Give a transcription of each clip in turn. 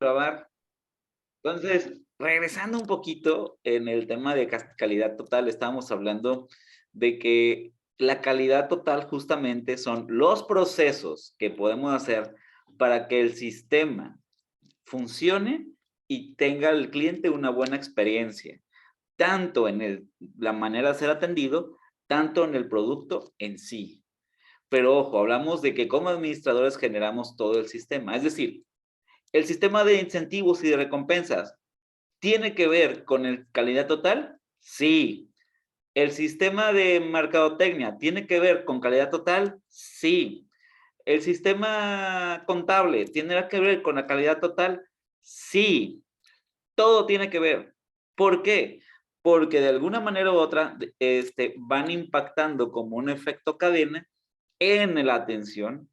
grabar. Entonces, regresando un poquito en el tema de calidad total, estábamos hablando de que la calidad total justamente son los procesos que podemos hacer para que el sistema funcione y tenga el cliente una buena experiencia, tanto en la manera de ser atendido, tanto en el producto en sí. Pero ojo, hablamos de que como administradores generamos todo el sistema, es decir, el sistema de incentivos y de recompensas ¿tiene que ver con el calidad total? Sí. ¿El sistema de mercadotecnia tiene que ver con calidad total? Sí. ¿El sistema contable tiene que ver con la calidad total? Sí. Todo tiene que ver. ¿Por qué? Porque de alguna manera u otra van impactando como un efecto cadena en la atención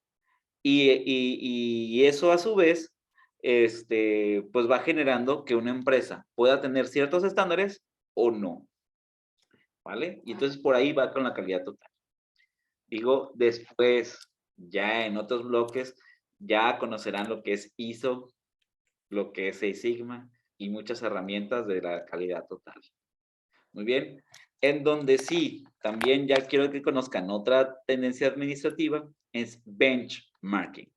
y eso a su vez, pues va generando que una empresa pueda tener ciertos estándares o no, ¿vale? Y entonces por ahí va con la calidad total. Digo, después, ya en otros bloques, ya conocerán lo que es ISO, lo que es Seis Sigma y muchas herramientas de la calidad total. Muy bien. En donde sí, también ya quiero que conozcan otra tendencia administrativa, es benchmarking.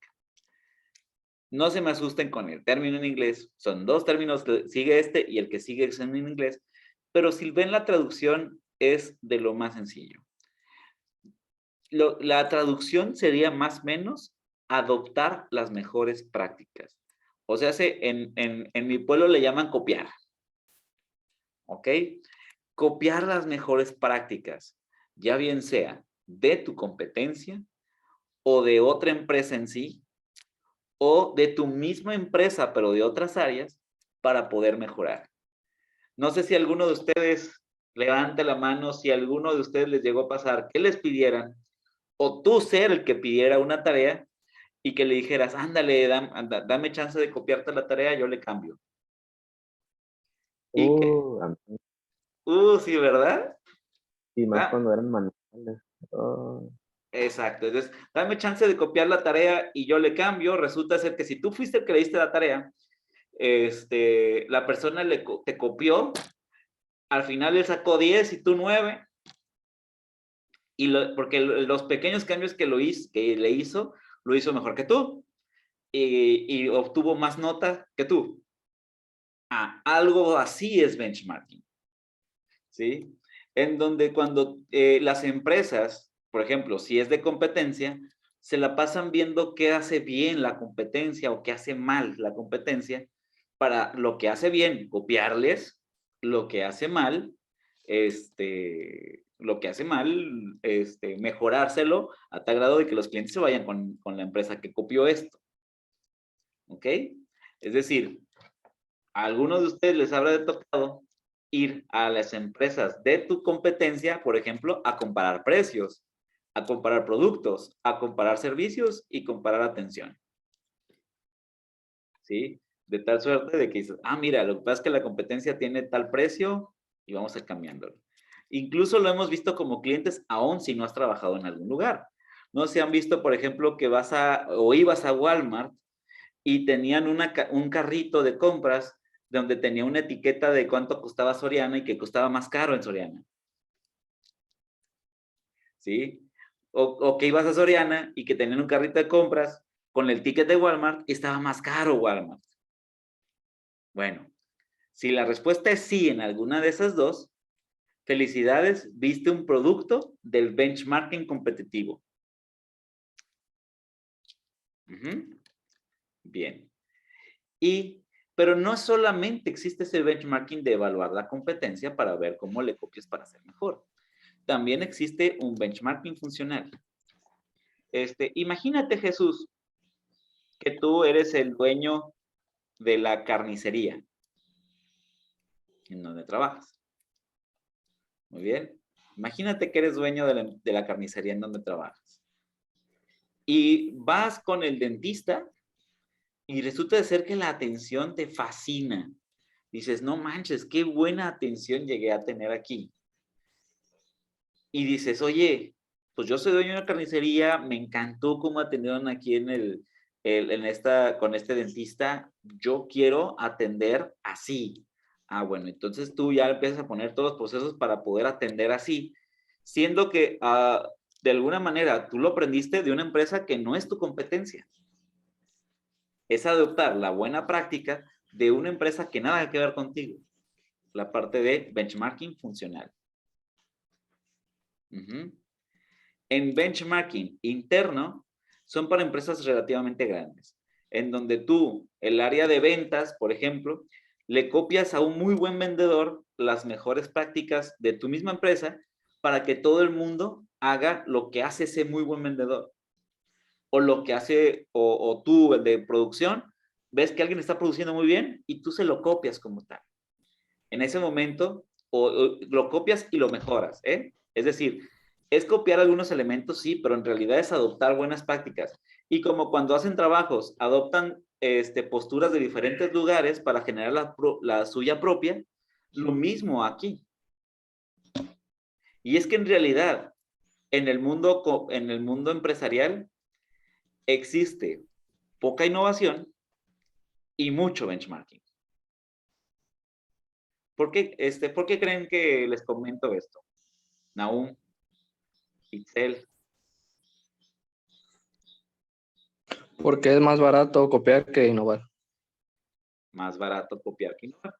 No se me asusten con el término en inglés, son dos términos que sigue este y el que sigue es en inglés, pero si ven la traducción es de lo más sencillo. La traducción sería más o menos adoptar las mejores prácticas. O sea, en mi pueblo le llaman copiar, ¿ok? Copiar las mejores prácticas, ya bien sea de tu competencia o de otra empresa en sí, o de tu misma empresa, pero de otras áreas, para poder mejorar. No sé si alguno de ustedes levante la mano, si alguno de ustedes les llegó a pasar que les pidieran, o tú ser el que pidiera una tarea y que le dijeras, ándale, dame chance de copiarte la tarea, yo le cambio. Y que, A mí sí, ¿verdad? sí, más Ah, cuando eran manuales. Oh, exacto. Entonces, dame chance de copiar la tarea y yo le cambio. Resulta ser que si tú fuiste el que le diste la tarea, la persona te copió, al final él sacó 10 y tú 9, porque los pequeños cambios que le hizo, lo hizo mejor que tú y obtuvo más nota que tú. Algo así es benchmarking, ¿sí? En donde cuando las empresas, por ejemplo, si es de competencia, se la pasan viendo qué hace bien la competencia o qué hace mal la competencia, para lo que hace bien, copiarles, lo que hace mal, mejorárselo a tal grado de que los clientes se vayan con la empresa que copió esto, ¿ok? Es decir, a algunos de ustedes les habrá tocado ir a las empresas de tu competencia, por ejemplo, a comparar precios, a comparar productos, a comparar servicios y comparar atención, ¿sí? De tal suerte de que dices, mira, lo que pasa es que la competencia tiene tal precio y vamos a ir cambiándolo. Incluso lo hemos visto como clientes, aún si no has trabajado en algún lugar. No se han visto, por ejemplo, que ibas a Walmart y tenían un carrito de compras donde tenía una etiqueta de cuánto costaba Soriana y que costaba más caro en Soriana, ¿sí? O que ibas a Soriana y que tenían un carrito de compras con el ticket de Walmart y estaba más caro Walmart. Bueno, si la respuesta es sí en alguna de esas dos, felicidades, viste un producto del benchmarking competitivo. Bien. Pero no solamente existe ese benchmarking de evaluar la competencia para ver cómo le copias para ser mejor. También existe un benchmarking funcional. Imagínate, Jesús, que tú eres el dueño de la carnicería en donde trabajas. Muy bien. Imagínate que eres dueño de la carnicería en donde trabajas. Y vas con el dentista y resulta de ser que la atención te fascina. Dices, no manches, qué buena atención llegué a tener aquí. Y dices, oye, pues yo soy dueño de una carnicería, me encantó cómo atendieron aquí con este dentista, yo quiero atender así. Ah, bueno, entonces tú ya empiezas a poner todos los procesos para poder atender así, siendo que de alguna manera tú lo aprendiste de una empresa que no es tu competencia. Es adoptar la buena práctica de una empresa que nada que ver contigo. La parte de benchmarking funcional. En benchmarking interno, son para empresas relativamente grandes, en donde tú, el área de ventas, por ejemplo, le copias a un muy buen vendedor las mejores prácticas de tu misma empresa para que todo el mundo haga lo que hace ese muy buen vendedor. O lo que hace, o tú, el de producción, ves que alguien está produciendo muy bien y tú se lo copias como tal. En ese momento, o lo copias y lo mejoras, ¿eh? Es decir, es copiar algunos elementos, sí, pero en realidad es adoptar buenas prácticas. Y como cuando hacen trabajos, adoptan posturas de diferentes lugares para generar la suya propia, lo mismo aquí. Y es que en realidad, en el mundo empresarial, existe poca innovación y mucho benchmarking. ¿Por qué creen que les comento esto? Nahum, Itzel. Porque es más barato copiar que innovar. Más barato copiar que innovar,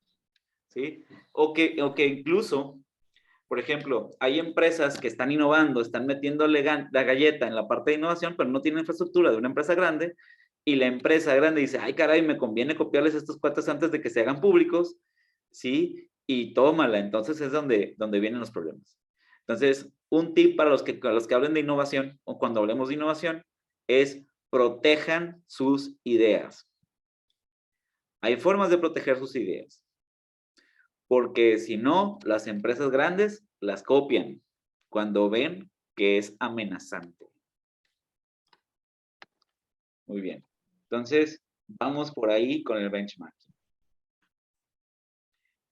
¿sí? O que incluso, por ejemplo, hay empresas que están innovando, están metiendo la galleta en la parte de innovación, pero no tienen infraestructura de una empresa grande, y la empresa grande dice, ay caray, me conviene copiarles estos cuates antes de que se hagan públicos, ¿sí? Y tómala, entonces es donde vienen los problemas. Entonces, un tip para los que hablen de innovación, o cuando hablemos de innovación, es protejan sus ideas. Hay formas de proteger sus ideas. Porque si no, las empresas grandes las copian cuando ven que es amenazante. Muy bien. Entonces, vamos por ahí con el benchmarking.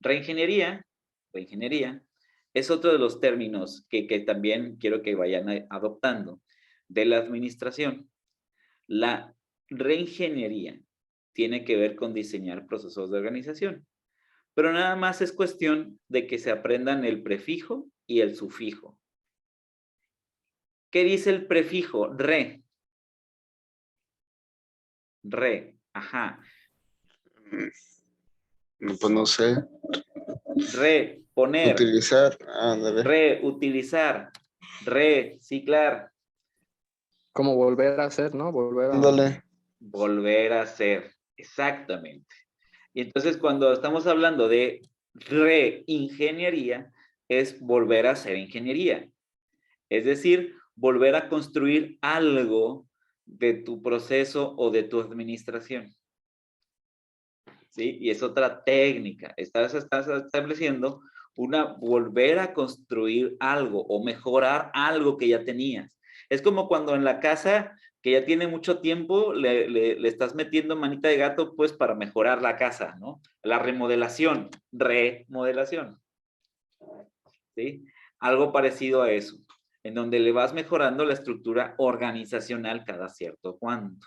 Reingeniería es otro de los términos que también quiero que vayan adoptando de la administración. La reingeniería tiene que ver con diseñar procesos de organización. Pero nada más es cuestión de que se aprendan el prefijo y el sufijo. ¿Qué dice el prefijo? Re. Re. Ajá. Pues no sé. Re. Poner. Utilizar. Ándale. Reutilizar. Reciclar. Como volver a hacer, ¿no? Ándale. Volver a hacer. Exactamente. Y entonces cuando estamos hablando de reingeniería, es volver a hacer ingeniería. Es decir, volver a construir algo de tu proceso o de tu administración. ¿Sí? Y es otra técnica. Estás estableciendo volver a construir algo o mejorar algo que ya tenías. Es como cuando en la casa que ya tiene mucho tiempo, le estás metiendo manita de gato, pues, para mejorar la casa, ¿no? La remodelación, remodelación. ¿Sí? Algo parecido a eso, en donde le vas mejorando la estructura organizacional cada cierto cuánto.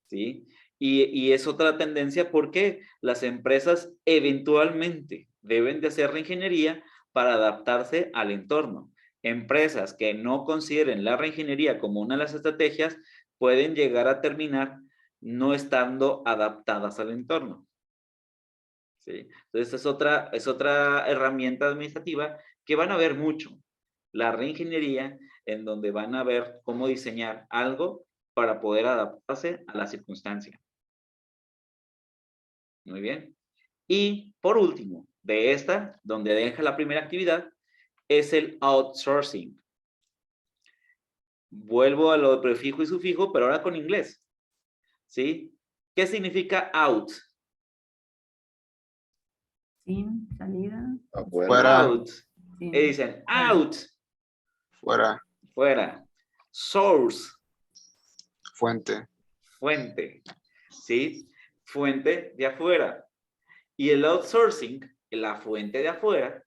¿Sí? Y es otra tendencia porque las empresas eventualmente deben de hacer reingeniería para adaptarse al entorno. Empresas que no consideren la reingeniería como una de las estrategias pueden llegar a terminar no estando adaptadas al entorno. ¿Sí? Entonces es otra herramienta administrativa que van a ver mucho. La reingeniería, en donde van a ver cómo diseñar algo para poder adaptarse a la circunstancia. Muy bien. Y por último, de esta, donde deja la primera actividad, es el outsourcing. Vuelvo a lo de prefijo y sufijo, pero ahora con inglés. ¿Sí? ¿Qué significa out? Sin salida. Afuera. Out. Sin. Y dicen out. Fuera. Fuera. Source. Fuente. Fuente. ¿Sí? Fuente de afuera. Y el outsourcing, la fuente de afuera,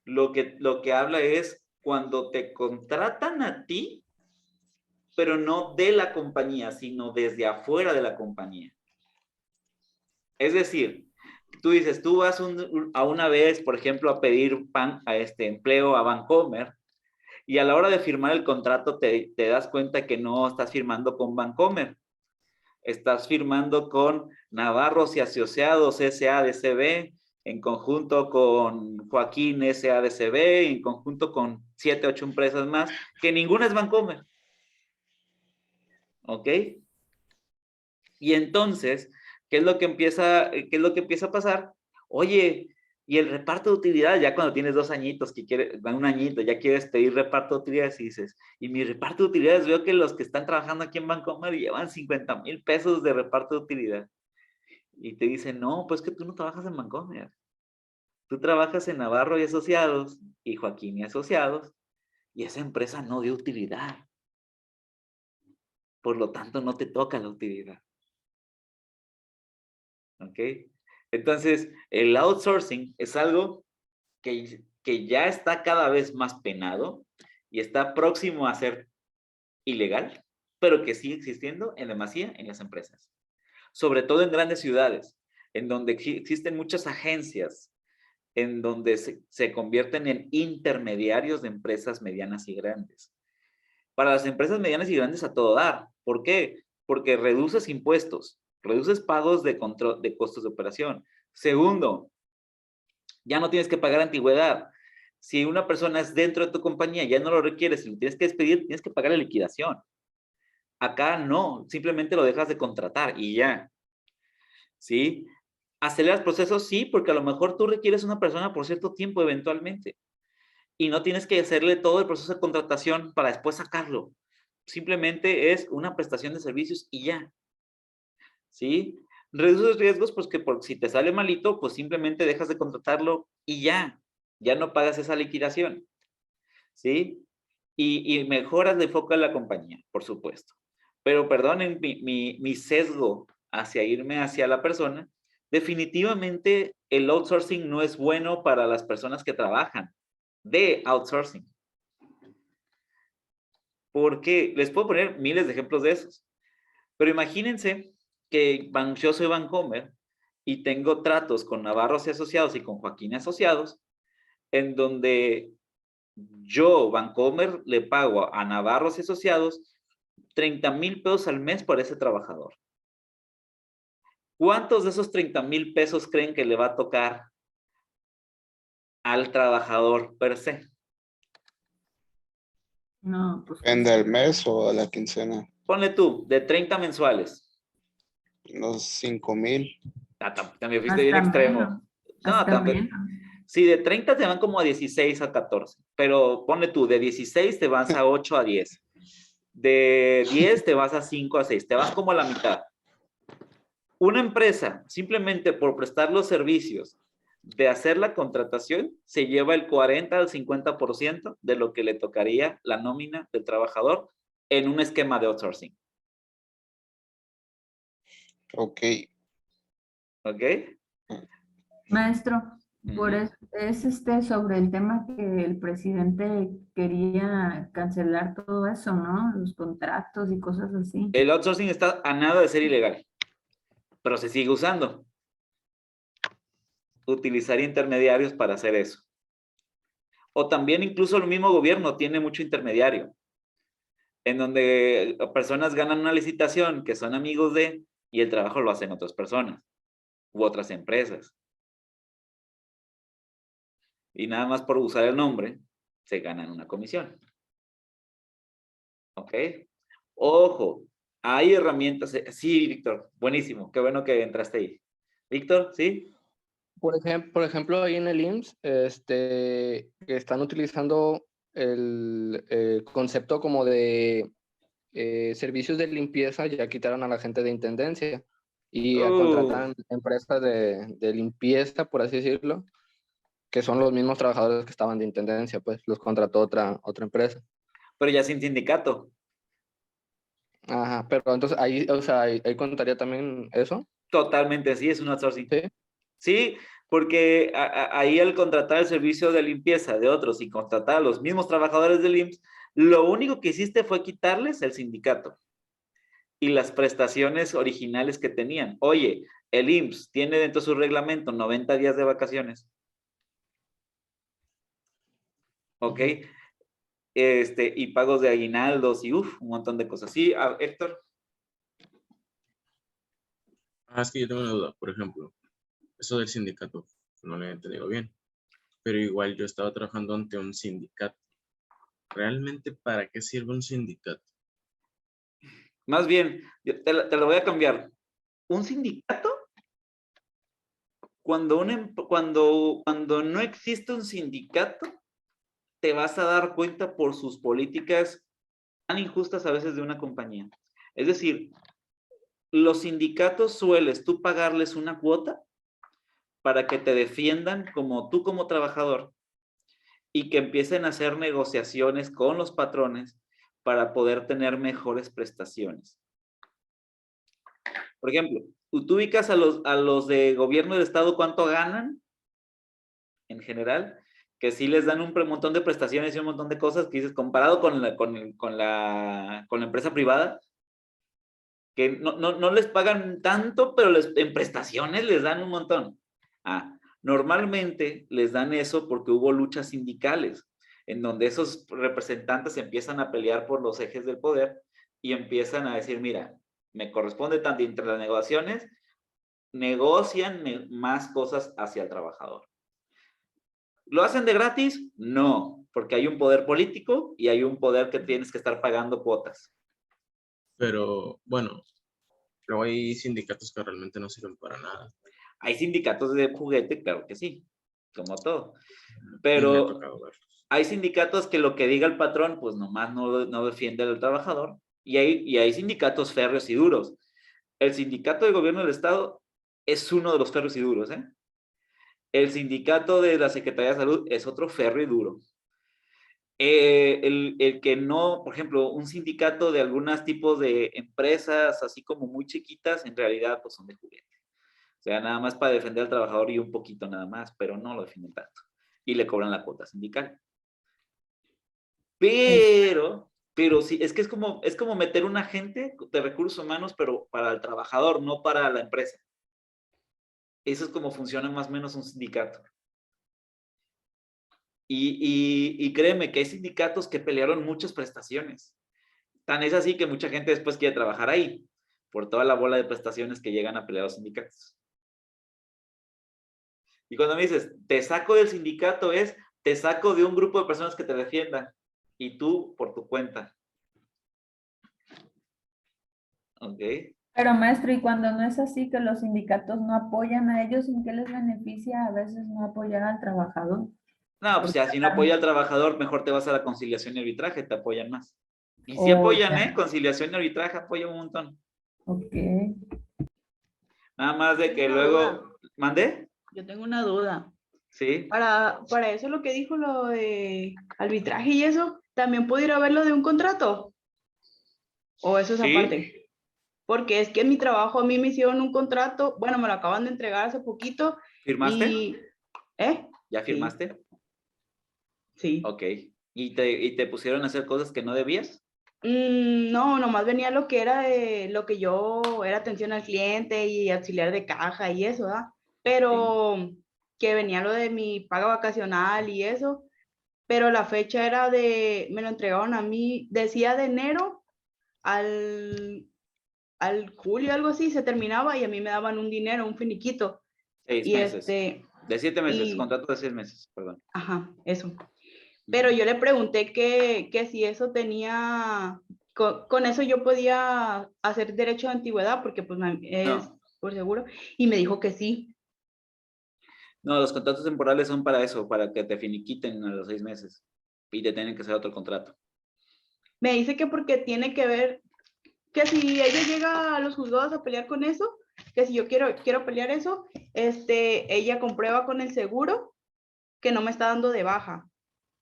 lo que habla es cuando te contratan a ti pero no de la compañía, sino desde afuera de la compañía. Es decir, tú dices, tú vas a una vez, por ejemplo, a pedir empleo a Bancomer, y a la hora de firmar el contrato te das cuenta que no estás firmando con Bancomer. Estás firmando con Navarros y Asociados SADCB, en conjunto con Joaquín SADCB, en conjunto con 7, 8 empresas más, que ninguna es Bancomer. ¿Ok? Y entonces, ¿qué es lo que empieza a pasar? Oye, y el reparto de utilidades, ya cuando tienes 2 añitos, un añito, ya quieres pedir reparto de utilidades y dices, y mi reparto de utilidades, veo que los que están trabajando aquí en Bancomer llevan 50,000 pesos de reparto de utilidad. Y te dicen, no, pues que tú no trabajas en Bancomer. Tú trabajas en Navarro y Asociados y Joaquín y Asociados, y esa empresa no dio utilidad. Por lo tanto, no te toca la utilidad. ¿Ok? Entonces, el outsourcing es algo que ya está cada vez más penado y está próximo a ser ilegal, pero que sigue existiendo en demasía en las empresas. Sobre todo en grandes ciudades, en donde existen muchas agencias, en donde se convierten en intermediarios de empresas medianas y grandes. Para las empresas medianas y grandes a todo dar. ¿Por qué? Porque reduces impuestos, reduces pagos de control de costos de operación. Segundo, ya no tienes que pagar antigüedad. Si una persona es dentro de tu compañía, ya no lo requieres, si lo tienes que despedir, tienes que pagar la liquidación. Acá no, simplemente lo dejas de contratar y ya. ¿Sí? ¿Aceleras procesos? Sí, porque a lo mejor tú requieres una persona por cierto tiempo eventualmente. Y no tienes que hacerle todo el proceso de contratación para después sacarlo. Simplemente es una prestación de servicios y ya. ¿Sí? Reduces riesgos, pues que si te sale malito, pues simplemente dejas de contratarlo y ya. Ya no pagas esa liquidación. ¿Sí? Y mejoras de enfoque a la compañía, por supuesto. Pero perdonen mi sesgo hacia irme hacia la persona. Definitivamente el outsourcing no es bueno para las personas que trabajan de outsourcing. Porque les puedo poner miles de ejemplos de esos. Pero imagínense que yo soy Bancomer y tengo tratos con Navarros y Asociados y con Joaquín y Asociados, en donde yo, Bancomer, le pago a Navarros y Asociados 30,000 pesos al mes por ese trabajador. ¿Cuántos de esos 30,000 pesos creen que le va a tocar al trabajador per se? No, pues. ¿Depende del mes o de la quincena? Ponle tú, de 30 mensuales. Unos 5,000. También fuiste bien extremo. No, también. Sí, de 30 te van como a 16 a 14. Pero ponle tú, de 16 te vas a 8 a 10. De 10 te vas a 5 a 6. Te vas como a la mitad. Una empresa, simplemente por prestar los servicios de hacer la contratación, se lleva el 40 al 50% de lo que le tocaría la nómina del trabajador en un esquema de outsourcing. Ok. ¿Ok? Maestro, por eso es sobre el tema que el presidente quería cancelar todo eso, ¿no? Los contratos y cosas así. El outsourcing está a nada de ser ilegal, pero se sigue usando. Utilizar intermediarios para hacer eso. O también incluso el mismo gobierno tiene mucho intermediario, en donde personas ganan una licitación que son amigos de, y el trabajo lo hacen otras personas u otras empresas. Y nada más por usar el nombre, se ganan una comisión. ¿Ok? Ojo, hay herramientas. Sí, Víctor, buenísimo, qué bueno que entraste ahí. Víctor, ¿sí? Por ejemplo, ahí en el IMSS, que están utilizando el concepto como de servicios de limpieza, ya quitaron a la gente de intendencia y ya contratan empresas de limpieza, por así decirlo, que son los mismos trabajadores que estaban de intendencia, pues los contrató otra empresa. Pero ya sin sindicato. Ajá, pero entonces ahí, o sea, ahí contaría también eso. Totalmente, sí, es un outsourcing. Sí. Sí, porque ahí al contratar el servicio de limpieza de otros y contratar a los mismos trabajadores del IMSS, Lo único que hiciste fue quitarles el sindicato y las prestaciones originales que tenían. Oye, el IMSS tiene dentro de su reglamento 90 días de vacaciones. ¿Ok? Y pagos de aguinaldos y un montón de cosas. Sí, Héctor. Es que yo tengo una duda, por ejemplo, eso del sindicato, no lo he entendido bien, pero igual yo estaba trabajando ante un sindicato. ¿Realmente para qué sirve un sindicato? Más bien, te lo voy a cambiar. Un sindicato, cuando no existe un sindicato, te vas a dar cuenta por sus políticas tan injustas a veces de una compañía. Es decir, los sindicatos sueles tú pagarles una cuota para que te defiendan como trabajador y que empiecen a hacer negociaciones con los patrones para poder tener mejores prestaciones. Por ejemplo, tú ubicas a los de gobierno del estado, ¿cuánto ganan en general? Que sí les dan un montón de prestaciones y un montón de cosas que dices, comparado con la empresa privada, que no les pagan tanto, pero en prestaciones les dan un montón. Normalmente les dan eso porque hubo luchas sindicales, en donde esos representantes empiezan a pelear por los ejes del poder y empiezan a decir, mira, me corresponde tanto entre las negociaciones, negocian más cosas hacia el trabajador. ¿Lo hacen de gratis? No, porque hay un poder político y hay un poder que tienes que estar pagando cuotas. Pero bueno, luego hay sindicatos que realmente no sirven para nada. Hay sindicatos de juguete, claro que sí, como todo. Y me ha Pero tocado verlos. hay sindicatos que lo que diga el patrón, pues nomás no defiende al trabajador. Y hay sindicatos férreos y duros. El sindicato de gobierno del estado es uno de los férreos y duros, ¿eh? El sindicato de la Secretaría de Salud es otro férreo y duro. El que no, por ejemplo, un sindicato de algunos tipos de empresas, así como muy chiquitas, en realidad pues son de juguete. O sea, nada más para defender al trabajador y un poquito nada más, pero no lo defienden tanto. Y le cobran la cuota sindical. Pero sí, es que es como meter un agente de recursos humanos, pero para el trabajador, no para la empresa. Eso es como funciona más o menos un sindicato. Y créeme que hay sindicatos que pelearon muchas prestaciones. Tan es así que mucha gente después quiere trabajar ahí, por toda la bola de prestaciones que llegan a pelear los sindicatos. Y cuando me dices, te saco del sindicato, te saco de un grupo de personas que te defiendan. Y tú por tu cuenta. ¿Ok? Pero maestro, y cuando no es así, que los sindicatos no apoyan a ellos, ¿en qué les beneficia a veces no apoyar al trabajador? No, pues ya si no apoya al trabajador, mejor te vas a la conciliación y arbitraje, te apoyan más. Y si Oh, apoyan, ya. conciliación y arbitraje apoyan un montón. Ok. Nada más de que Una luego... duda. ¿Mandé? Yo tengo una duda. Sí. Para eso lo que dijo lo de arbitraje y eso, ¿también puedo ir a ver lo de un contrato? ¿O eso es Sí. aparte? Porque es que en mi trabajo a mí me hicieron un contrato, bueno, me lo acaban de entregar hace poquito. ¿Firmaste? Y, ¿eh? ¿Ya firmaste? Sí. Ok. ¿Y te pusieron a hacer cosas que no debías? No, nomás venía lo que era lo que yo era atención al cliente y auxiliar de caja y eso, ¿verdad? Pero que venía lo de mi paga vacacional y eso, pero la fecha era me lo entregaron a mí, decía de enero al julio, algo así, se terminaba y a mí me daban un dinero, un finiquito. 6 Y meses. De 7 meses, contrato de 6 meses, perdón. Ajá, eso. Pero yo le pregunté que si eso tenía, con eso yo podía hacer derecho de antigüedad, porque pues es por seguro, y me dijo que sí. No, los contratos temporales son para eso, para que te finiquiten a los 6 meses y te tienen que hacer otro contrato. Me dice que porque tiene que ver, que si ella llega a los juzgados a pelear con eso, que si yo quiero pelear eso, ella comprueba con el seguro que no me está dando de baja.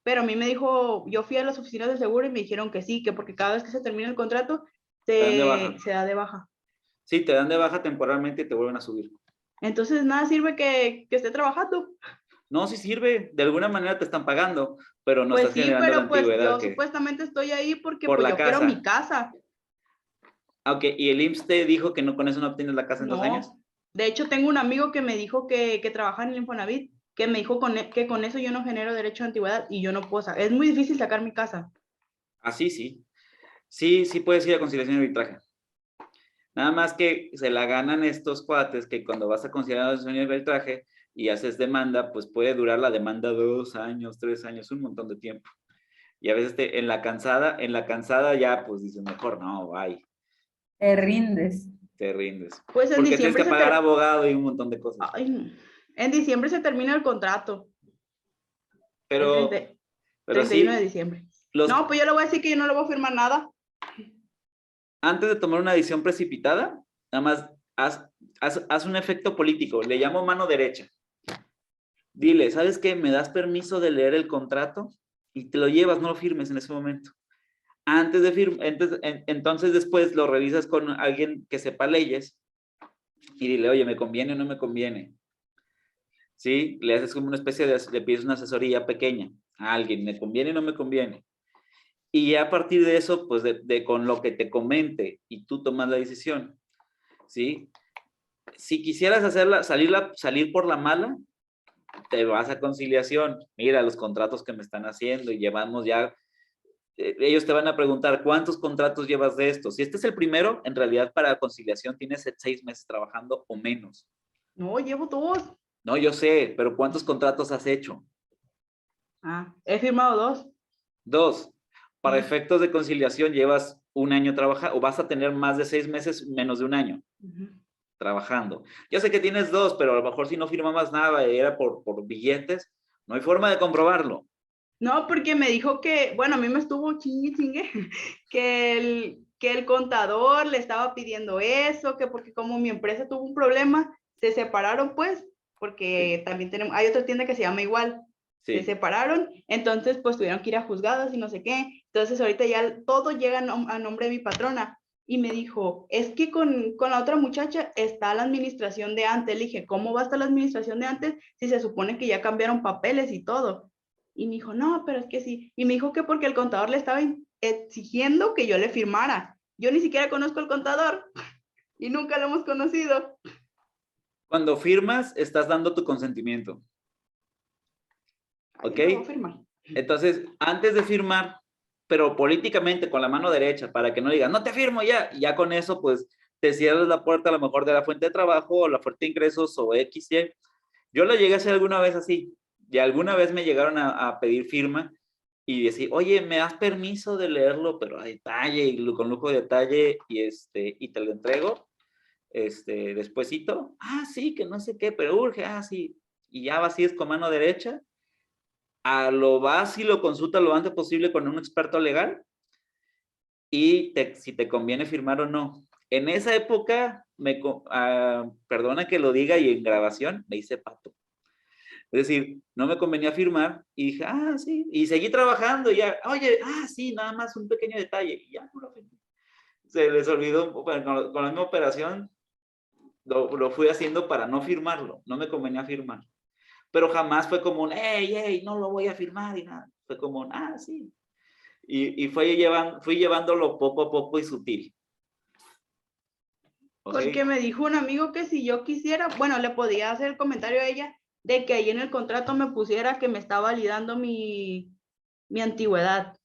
Pero a mí me dijo, yo fui a las oficinas del seguro y me dijeron que sí, que porque cada vez que se termina el contrato, Te dan de baja. se da de baja. Sí, te dan de baja temporalmente y te vuelven a subir. Entonces, nada sirve que esté trabajando. No, sí sirve, de alguna manera te están pagando, pero no Pues estás sí, generando la pero pues antigüedad yo que supuestamente estoy ahí porque por pues la yo quiero mi casa. casa. Ok, ¿y el IMSS te dijo que no con eso no obtienes la casa en 2 años? No, de hecho tengo un amigo que me dijo que trabaja en el Infonavit, que me dijo que con eso yo no genero derecho a antigüedad y yo no puedo sacar. Es muy difícil sacar mi casa. Así sí. Sí puedes ir a conciliación y arbitraje. Nada más que se la ganan estos cuates que cuando vas a conciliación y arbitraje y haces demanda, pues puede durar la demanda 2 años, 3 años, un montón de tiempo. Y a veces en la cansada ya pues dices, mejor no, bye, Te rindes. te rindes. Pues en Porque tienes diciembre que pagar abogado y un montón de cosas. Ay, no. En diciembre se termina el contrato. El Pero 31 de sí, diciembre. No, pues yo le voy a decir que yo no le voy a firmar nada. antes de tomar una decisión precipitada, nada más haz un efecto político, le llamo mano derecha. Dile, ¿sabes qué? ¿Me das permiso de leer el contrato? Y te lo llevas, no lo firmes en ese momento. Antes de firmar, entonces después lo revisas con alguien que sepa leyes y dile, oye, ¿me conviene o no me conviene? ¿Sí? Le haces como una especie le pides una asesoría pequeña a alguien, ¿me conviene o no me conviene? Y ya a partir de eso, pues con lo que te comente y tú tomas la decisión, ¿sí? Si quisieras salir por la mala, te vas a conciliación. Mira los contratos que me están haciendo y llevamos ya, ellos te van a preguntar, ¿cuántos contratos llevas de estos? Si este es el primero, en realidad para conciliación tienes 6 meses trabajando o menos. No, llevo 2. No, yo sé, pero ¿cuántos contratos has hecho? He firmado 2. 2. Para efectos de conciliación llevas 1 año trabajando, o vas a tener más de 6 meses, menos de 1 año trabajando. Yo sé que tienes 2, pero a lo mejor si no firmabas nada, era por billetes, no hay forma de comprobarlo. No, porque me dijo que, bueno, a mí me estuvo chingue, que el contador le estaba pidiendo eso, que porque como mi empresa tuvo un problema, se separaron pues, porque también hay otra tienda que se llama igual, se separaron, entonces pues tuvieron que ir a juzgados y no sé qué, entonces ahorita ya todo llega a nombre de mi patrona, y me dijo, es que con la otra muchacha está la administración de antes. Le dije, ¿cómo va a estar la administración de antes si se supone que ya cambiaron papeles y todo? Y me dijo, no, pero es que sí. Y me dijo que porque el contador le estaba exigiendo que yo le firmara. Yo ni siquiera conozco al contador y nunca lo hemos conocido. Cuando firmas, estás dando tu consentimiento. ¿Ok? Entonces, antes de firmar, pero políticamente con la mano derecha, para que no digan, no te firmo ya, y ya con eso, pues, te cierras la puerta a lo mejor de la fuente de trabajo, o la fuente de ingresos, o X, Y. Yo lo llegué a hacer alguna vez así, y alguna vez me llegaron a pedir firma, y decir, oye, ¿me das permiso de leerlo, pero a detalle, y con lujo de detalle, y te lo entrego, despuesito? Sí, que no sé qué, pero urge, sí, y ya vacías con mano derecha, vas y lo consultas lo antes posible con un experto legal y si te conviene firmar o no. En esa época, perdona que lo diga y en grabación, me hice pato. Es decir, no me convenía firmar y dije, sí, y seguí trabajando y ya, oye, sí, nada más un pequeño detalle y ya no lo firmé. Se les olvidó, bueno, con la misma operación, lo fui haciendo para no firmarlo, no me convenía firmar. Pero jamás fue como un, hey, no lo voy a firmar y nada. Fue como un, sí. Y fui llevándolo poco a poco y sutil. ¿Okay? Porque me dijo un amigo que si yo quisiera, bueno, le podía hacer el comentario a ella de que ahí en el contrato me pusiera que me está validando mi antigüedad.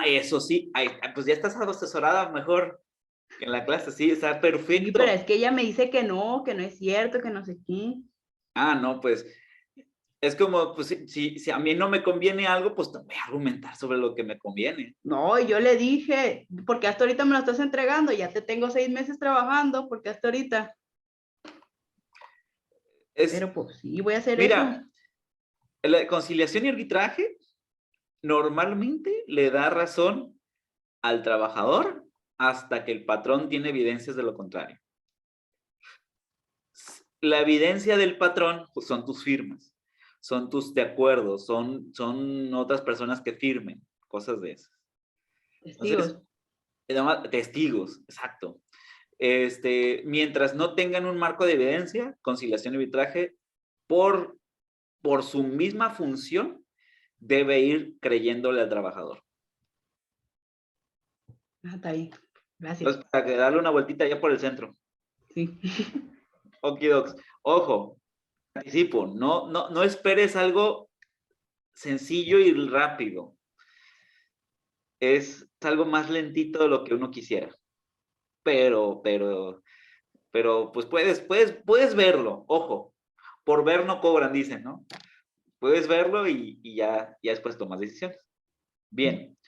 Eso sí. Pues ya estás asesorada mejor que en la clase, sí, está perfecto. Sí, pero es que ella me dice que no es cierto, que no sé qué. No, pues es como, pues si a mí no me conviene algo, pues te voy a argumentar sobre lo que me conviene. No, yo le dije, porque hasta ahorita me lo estás entregando, ya te tengo 6 meses trabajando, porque hasta ahorita. Pero pues sí, voy a hacer eso. Mira, la conciliación y arbitraje normalmente le da razón al trabajador hasta que el patrón tiene evidencias de lo contrario. La evidencia del patrón pues, son tus firmas, son tus de acuerdo, son otras personas que firmen, cosas de esas. Testigos. Entonces, testigos, exacto. Mientras no tengan un marco de evidencia, conciliación y arbitraje, por por su misma función, debe ir creyéndole al trabajador. Está ahí. Gracias. Entonces, para que darle una vueltita ya por el centro. Sí. Okidoks. Ojo, anticipo, no esperes algo sencillo y rápido. Es algo más lentito de lo que uno quisiera. Pero pues puedes verlo. Ojo, por ver no cobran, dicen, ¿no? Puedes verlo y ya después tomas decisiones. Bien.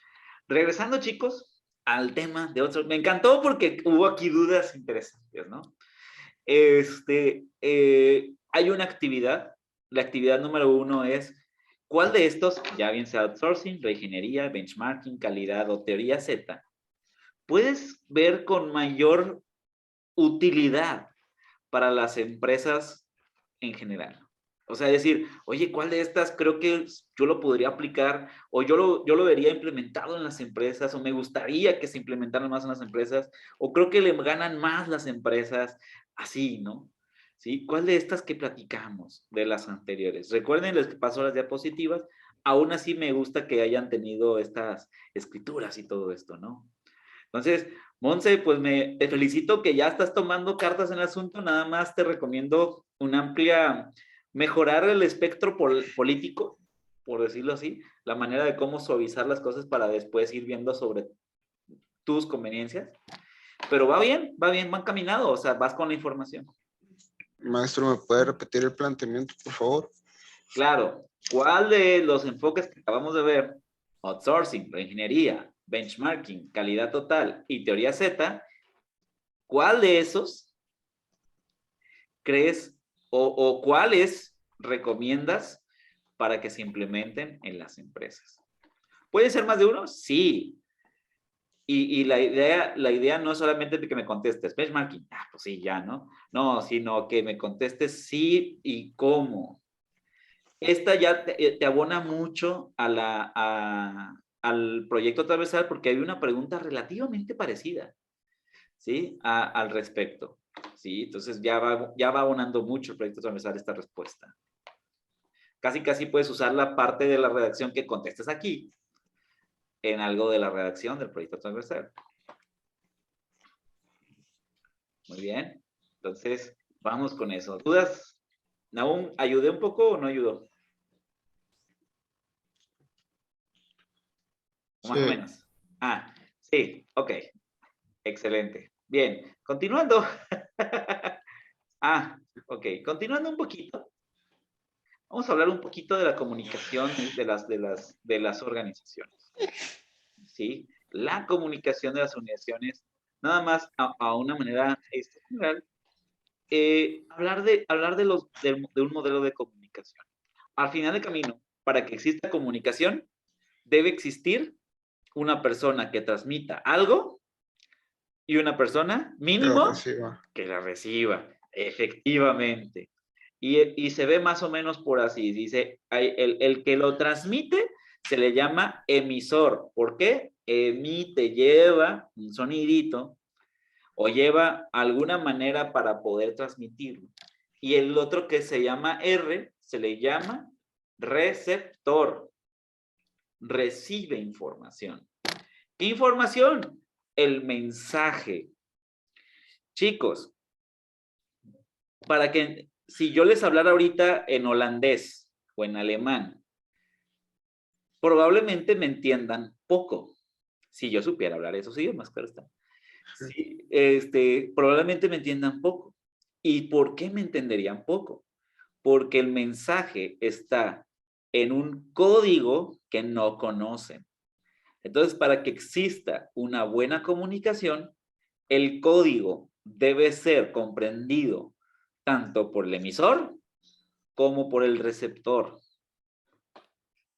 Regresando, chicos, al tema de otros. Me encantó porque hubo aquí dudas interesantes, ¿no? Hay una actividad. La actividad número 1 es, ¿cuál de estos, ya bien sea outsourcing, reingeniería, benchmarking, calidad o teoría Z, puedes ver con mayor utilidad para las empresas en general? O sea, decir, oye, ¿cuál de estas creo que yo lo podría aplicar? O yo lo vería implementado en las empresas, o me gustaría que se implementaran más en las empresas, o creo que le ganan más las empresas, así, ¿no? ¿Sí? ¿Cuál de estas que platicamos de las anteriores? Recuerden les que pasó las diapositivas, aún así me gusta que hayan tenido estas escrituras y todo esto, ¿no? Entonces, Monse, pues te felicito que ya estás tomando cartas en el asunto, nada más te recomiendo mejorar el espectro político, por decirlo así, la manera de cómo suavizar las cosas para después ir viendo sobre tus conveniencias. Pero va bien, van caminado, o sea, vas con la información. Maestro, ¿me puede repetir el planteamiento, por favor? Claro. ¿Cuál de los enfoques que acabamos de ver, outsourcing, reingeniería, benchmarking, calidad total y teoría Z, cuál de esos crees o cuáles recomiendas para que se implementen en las empresas? ¿Puede ser más de uno? Sí. Y la idea no es solamente de que me contestes, benchmarking, pues sí, ya, ¿no? No, sino que me contestes sí y cómo. Esta ya te abona mucho al proyecto transversal porque hay una pregunta relativamente parecida, ¿sí? Al respecto, ¿sí? Entonces ya va abonando mucho el proyecto transversal esta respuesta. Casi puedes usar la parte de la redacción que contestes aquí en algo de la redacción del proyecto transversal. Muy bien. Entonces, vamos con eso. ¿Dudas? ¿Nahum, ayudé un poco o no ayudó? Más o menos. Sí, ok. Excelente. Bien, continuando. Ok. Continuando un poquito. Vamos a hablar un poquito de la comunicación de las organizaciones. ¿Sí? La comunicación de las organizaciones, nada más a una manera general, hablar de un modelo de comunicación. Al final del camino, para que exista comunicación, debe existir una persona que transmita algo y una persona mínimo que la reciba, efectivamente. Y se ve más o menos por así, dice, el que lo transmite se le llama emisor. ¿Por qué? Emite, lleva un sonidito o lleva alguna manera para poder transmitirlo. Y el otro que se llama R, se le llama receptor. Recibe información. ¿Qué información? El mensaje. Chicos, si yo les hablara ahorita en holandés o en alemán, probablemente me entiendan poco. Si yo supiera hablar esos idiomas, claro está. Sí, probablemente me entiendan poco. ¿Y por qué me entenderían poco? Porque el mensaje está en un código que no conocen. Entonces, para que exista una buena comunicación, el código debe ser comprendido tanto por el emisor como por el receptor.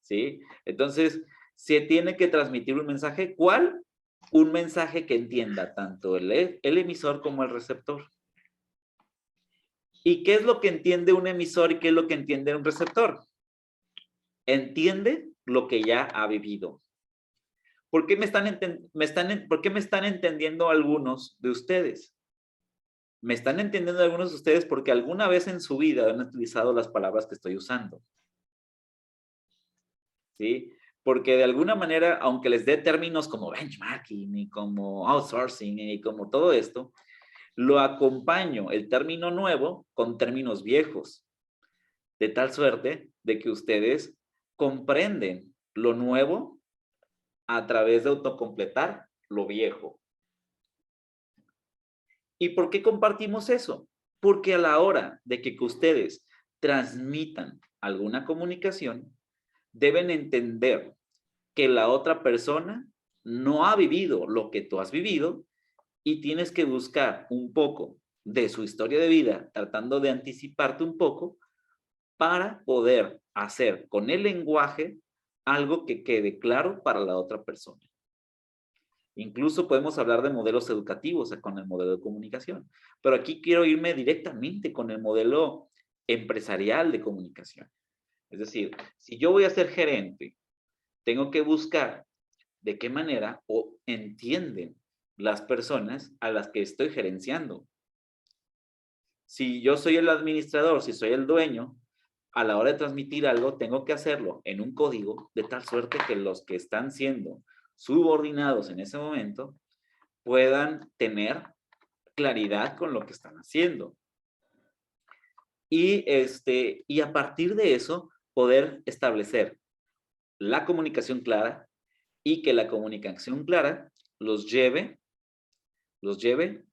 ¿Sí? Entonces, se tiene que transmitir un mensaje. ¿Cuál? Un mensaje que entienda tanto el emisor como el receptor. ¿Y qué es lo que entiende un emisor y qué es lo que entiende un receptor? Entiende lo que ya ha vivido. ¿Por qué me están entendiendo algunos de ustedes? Me están entendiendo algunos de ustedes porque alguna vez en su vida han utilizado las palabras que estoy usando. ¿sí? Porque de alguna manera, aunque les dé términos como benchmarking y como outsourcing y como todo esto, lo acompaño el término nuevo con términos viejos, de tal suerte de que ustedes comprenden lo nuevo a través de autocompletar lo viejo. ¿Y por qué compartimos eso? Porque a la hora de que ustedes transmitan alguna comunicación, deben entender que la otra persona no ha vivido lo que tú has vivido y tienes que buscar un poco de su historia de vida, tratando de anticiparte un poco para poder hacer con el lenguaje algo que quede claro para la otra persona. Incluso podemos hablar de modelos educativos con el modelo de comunicación, pero aquí quiero irme directamente con el modelo empresarial de comunicación. Es decir, si yo voy a ser gerente, tengo que buscar de qué manera o entienden las personas a las que estoy gerenciando. Si yo soy el administrador, si soy el dueño, a la hora de transmitir algo, tengo que hacerlo en un código de tal suerte que los que están siendo subordinados en ese momento puedan tener claridad con lo que están haciendo. Y a partir de eso, poder establecer la comunicación clara y que la comunicación clara los lleve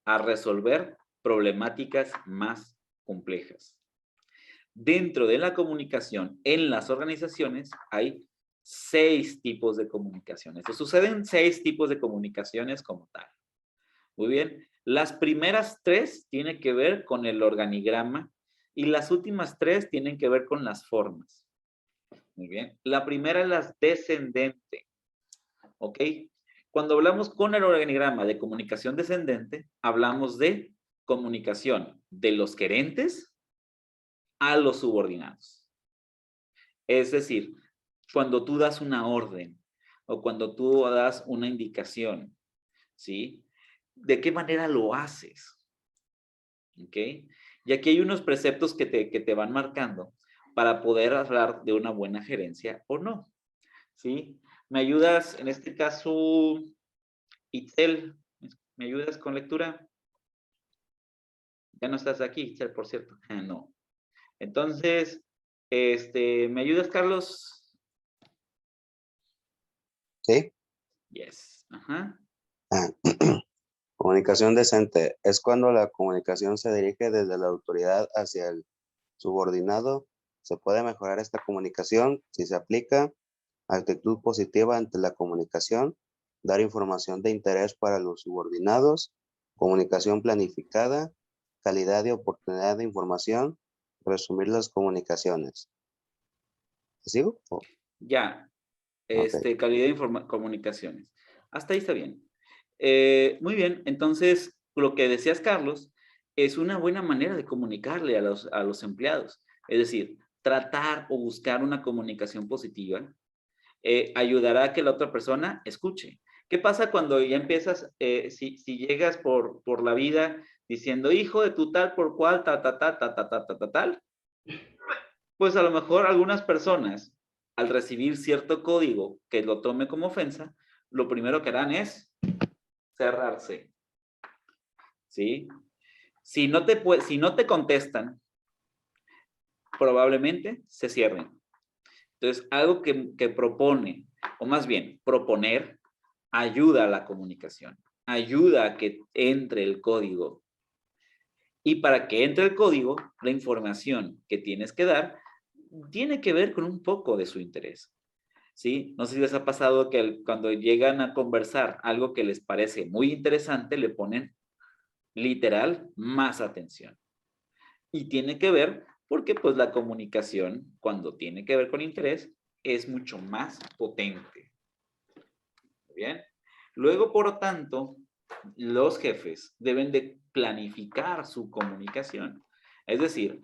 a resolver problemáticas más complejas. Dentro de la comunicación en las organizaciones hay 6 tipos de comunicaciones. Se suceden 6 tipos de comunicaciones como tal. Muy bien. Las primeras 3 tienen que ver con el organigrama y las últimas 3 tienen que ver con las formas. Muy bien. La primera es la descendente. ¿Ok? Cuando hablamos con el organigrama de comunicación descendente, hablamos de comunicación de los gerentes a los subordinados. Es decir, cuando tú das una orden o cuando tú das una indicación, ¿sí? ¿De qué manera lo haces? ¿Ok? Y aquí hay unos preceptos que te van marcando para poder hablar de una buena gerencia o no, ¿sí? ¿Me ayudas en este caso, Itzel? ¿Me ayudas con lectura? Ya no estás aquí, Itzel, por cierto. No. Entonces, ¿me ayudas, Carlos? Sí. Yes. Ajá. Comunicación decente es cuando la comunicación se dirige desde la autoridad hacia el subordinado. Se puede mejorar esta comunicación si se aplica actitud positiva ante la comunicación, dar información de interés para los subordinados, comunicación planificada, calidad y oportunidad de información, resumir las comunicaciones. ¿Sigo? Ya. Ok. Calidad de comunicaciones. Hasta ahí está bien. Muy bien. Entonces, lo que decías, Carlos, es una buena manera de comunicarle a los empleados. Es decir, tratar o buscar una comunicación positiva ayudará a que la otra persona escuche. ¿Qué pasa cuando ya empiezas, si llegas por la vida diciendo, hijo de tu tal por cual, tal? Pues a lo mejor algunas personas, al recibir cierto código que lo tome como ofensa, lo primero que harán es cerrarse. ¿Sí? Si no te contestan, probablemente se cierren. Entonces, algo que propone, o más bien, proponer, ayuda a la comunicación, ayuda a que entre el código. Y para que entre el código, la información que tienes que dar tiene que ver con un poco de su interés. ¿Sí? No sé si les ha pasado que cuando llegan a conversar algo que les parece muy interesante, le ponen literal más atención. Y tiene que ver porque pues la comunicación, cuando tiene que ver con interés, es mucho más potente. ¿Bien? Luego, por lo tanto, los jefes deben de planificar su comunicación. Es decir,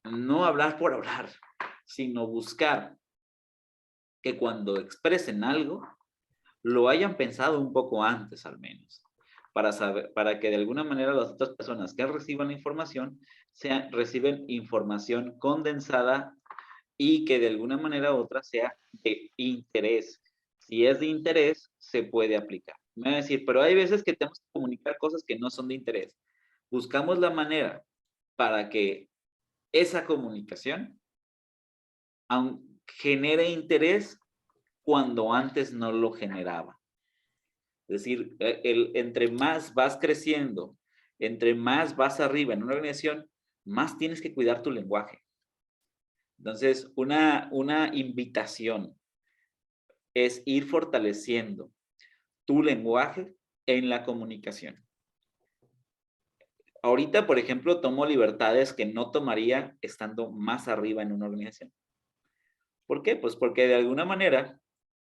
no hablar por hablar, sino buscar que cuando expresen algo, lo hayan pensado un poco antes al menos, para que de alguna manera las otras personas que reciban la información reciben información condensada y que de alguna manera u otra sea de interés. Si es de interés, se puede aplicar. Me va a decir, pero hay veces que tenemos que comunicar cosas que no son de interés. Buscamos la manera para que esa comunicación genere interés cuando antes no lo generaba. Es decir, entre más vas creciendo, entre más vas arriba en una organización, más tienes que cuidar tu lenguaje. Entonces, una invitación es ir fortaleciendo tu lenguaje en la comunicación. Ahorita, por ejemplo, tomo libertades que no tomaría estando más arriba en una organización. ¿Por qué? Pues porque de alguna manera,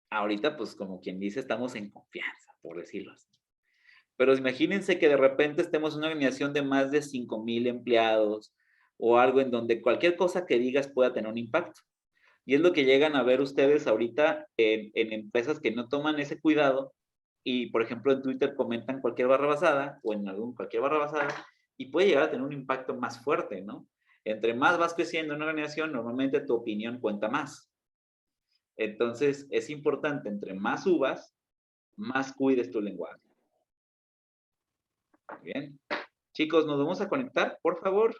ahorita, pues como quien dice, estamos en confianza, por decirlo así. Pero imagínense que de repente estemos en una organización de más de 5,000 empleados o algo en donde cualquier cosa que digas pueda tener un impacto. Y es lo que llegan a ver ustedes ahorita en empresas que no toman ese cuidado y, por ejemplo, en Twitter comentan cualquier barrabasada o en cualquier barrabasada y puede llegar a tener un impacto más fuerte, ¿no? Entre más vas creciendo en una organización, normalmente tu opinión cuenta más. Entonces, es importante, entre más subas, más cuides tu lenguaje. Bien. Chicos, nos vamos a conectar, por favor.